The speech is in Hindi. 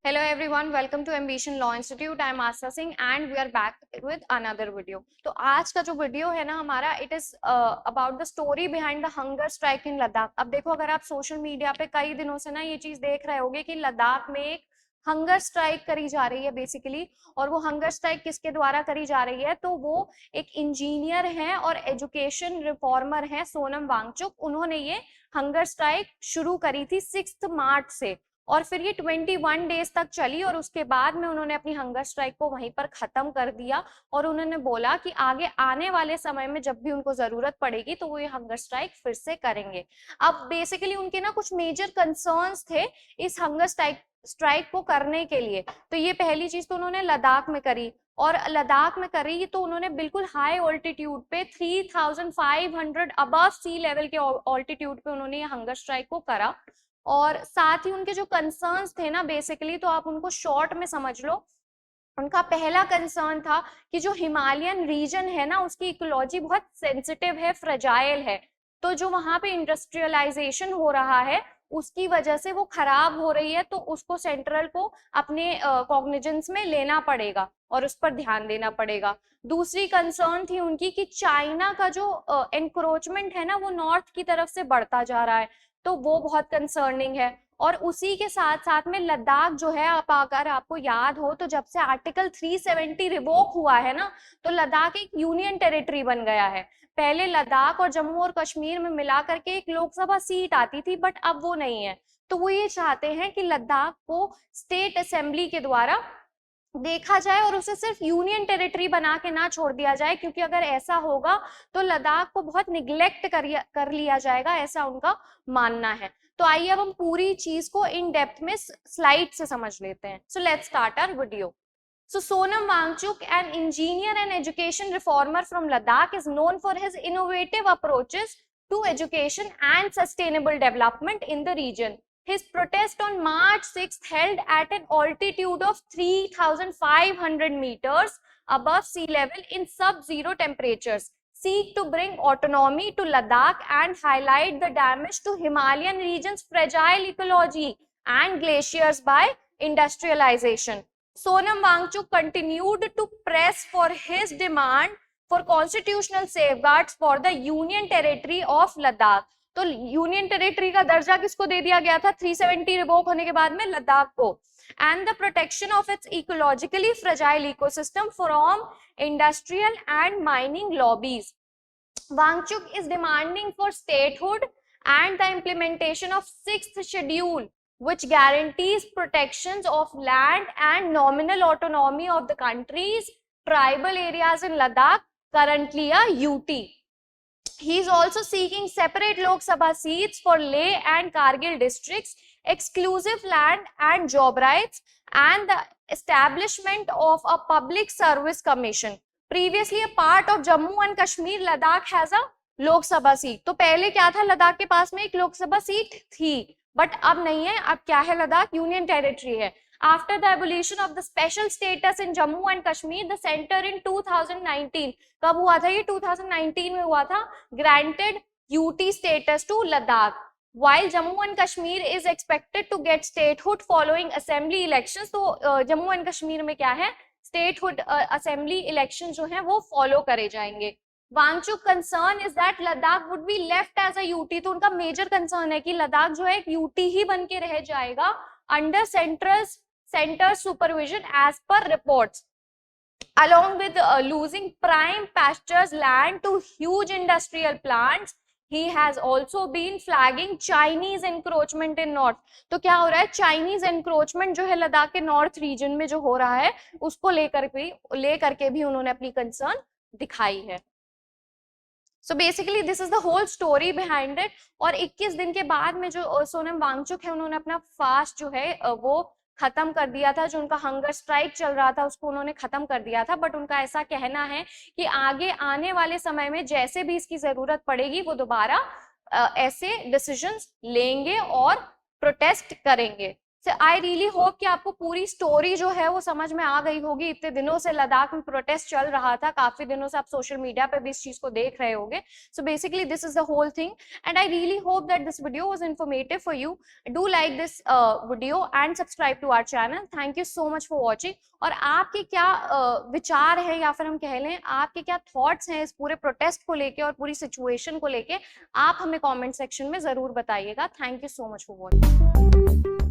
Hello everyone, welcome to Ambition Law Institute. I am Asa Singh and we are back with another video. तो आज का जो वीडियो है ना हमारा, it is about the story behind the hunger strike in Ladakh. अब देखो, अगर आप सोशल मीडिया पे कई दिनों से ना ये चीज देख रहे होगे कि लद्दाख में एक हंगर स्ट्राइक करी जा रही है बेसिकली. और वो हंगर स्ट्राइक किसके द्वारा करी जा रही है, तो वो एक इंजीनियर हैं और एजुकेशन रिफॉर्मर हैं सोनम वांगचुक. उन्होंने ये हंगर स्ट्राइक शुरू करी थी 6 मार्च से और फिर ये 21 डेज तक चली और उसके बाद में उन्होंने अपनी हंगर स्ट्राइक को वहीं पर खत्म कर दिया. और उन्होंने बोला कि आगे आने वाले समय में जब भी उनको जरूरत पड़ेगी तो वो ये हंगर स्ट्राइक फिर से करेंगे. अब बेसिकली उनके ना कुछ मेजर कंसर्न्स थे इस हंगर स्ट्राइक को करने के लिए. तो ये पहली चीज तो उन्होंने लद्दाख में करी, और लद्दाख में करी तो उन्होंने बिल्कुल हाई ऑल्टीट्यूड पे 3500 अबव सी लेवल के ऑल्टीट्यूड पे उन्होंने ये हंगर स्ट्राइक को करा. और साथ ही उनके जो कंसर्न्स थे ना बेसिकली, तो आप उनको शॉर्ट में समझ लो. उनका पहला कंसर्न था कि जो हिमालयन रीजन है ना उसकी इकोलॉजी बहुत सेंसिटिव है, फ्रेजाइल है. तो जो वहां पे इंडस्ट्रियलाइजेशन हो रहा है उसकी वजह से वो खराब हो रही है, तो उसको सेंट्रल को अपने कॉग्निजेंस में लेना पड़ेगा और उस पर ध्यान देना पड़ेगा. दूसरी कंसर्न थी उनकी कि चाइना का जो एनक्रोचमेंट है ना वो नॉर्थ की तरफ से बढ़ता जा रहा है, तो वो बहुत कंसर्निंग है. और उसी के साथ साथ में लद्दाख जो है, आप अगर आपको याद हो तो जब से आर्टिकल 370 रिवोक हुआ है ना, तो लद्दाख एक यूनियन टेरिटरी बन गया है. पहले लद्दाख और जम्मू और कश्मीर में मिला करके एक लोकसभा सीट आती थी, बट अब वो नहीं है. तो वो ये चाहते हैं कि लद्दाख को स्टेट असेंबली के द्वारा देखा जाए और उसे सिर्फ यूनियन टेरिटरी बना के ना छोड़ दिया जाए, क्योंकि अगर ऐसा होगा तो लद्दाख को बहुत निग्लेक्ट कर लिया जाएगा, ऐसा उनका मानना है. तो आइए अब हम पूरी चीज को इन डेप्थ में स्लाइड से समझ लेते हैं. So let's start our video. So Sonam Wangchuk, an engineer and education reformer from Ladakh, is known for his innovative approaches to education and sustainable development in the region. His protest on March 6th, held at an altitude of 3,500 meters above sea level in sub-zero temperatures, seek to bring autonomy to Ladakh and highlight the damage to Himalayan region's fragile ecology and glaciers by industrialization. Sonam Wangchuk continued to press for his demand for constitutional safeguards for the Union Territory of Ladakh. तो यूनियन टेरिटरी का दर्जा किसको दे दिया गया था 370 रिवोक होने के बाद में? लद्दाख को. And the protection of its ecologically fragile ecosystem from industrial and mining lobbies. Wangchuk is demanding for statehood and the implementation of 6th schedule, which guarantees protections of land and nominal autonomy of the country's tribal areas in Ladakh, currently a UT. He is also seeking separate Lok Sabha seats for Leh and Kargil districts, exclusive land and job rights, and the establishment of a public service commission. Previously a part of Jammu and Kashmir, Ladakh has a Lok Sabha seat. तो पहले क्या था, लद्दाख के पास में एक लोकसभा सीट थी, बट अब नहीं है. अब क्या है, लद्दाख यूनियन टेरिटरी है. After the abolition of the special status in Jammu and Kashmir, the center in 2019, कब हुआ था ये? 2019 में हुआ था. Granted UT status to Ladakh, while Jammu and Kashmir is expected to get statehood following assembly elections. तो जम्मू एंड कश्मीर में क्या है, स्टेटहुड असेंबली इलेक्शन जो है वो फॉलो करे जाएंगे. Wangchuk concern is that Ladakh would be left as a UT. तो उनका मेजर कंसर्न है कि लद्दाख जो है एक यूटी ही बन के रह जाएगा under centre supervision as per reports, along with losing prime pastures land to huge industrial plants. He has also been flagging Chinese encroachment in north. तो क्या हो रहा है, चाइनीज एनक्रोचमेंट जो है लद्दाख के नॉर्थ रीजन में जो हो रहा है उसको लेकर के भी उन्होंने अपनी कंसर्न दिखाई है. So basically this is the whole story behind it. और 21 दिन के बाद में जो सोनम वांगचुक है उन्होंने अपना फास्ट जो है वो खत्म कर दिया था. जो उनका हंगर स्ट्राइक चल रहा था उसको उन्होंने खत्म कर दिया था. बट उनका ऐसा कहना है कि आगे आने वाले समय में जैसे भी इसकी जरूरत पड़ेगी वो दोबारा ऐसे डिसीजंस लेंगे और प्रोटेस्ट करेंगे. आई रियली होप कि आपको पूरी स्टोरी जो है वो समझ में आ गई होगी। इतने दिनों से लद्दाख में प्रोटेस्ट चल रहा था, काफी दिनों से आप सोशल मीडिया पे भी इस चीज को देख रहे होंगे। So basically this is the whole thing and I really hope that this video was informative for you. Do like this video and subscribe to our channel. Thank you so much for watching. और आपके क्या विचार है या फिर हम कह लें आपके क्या थॉट्स हैं इस पूरे प्रोटेस्ट को लेके और पूरी सिचुएशन को लेके, आप हमें कमेंट सेक्शन में जरूर बताइएगा। Thank you so much for watching.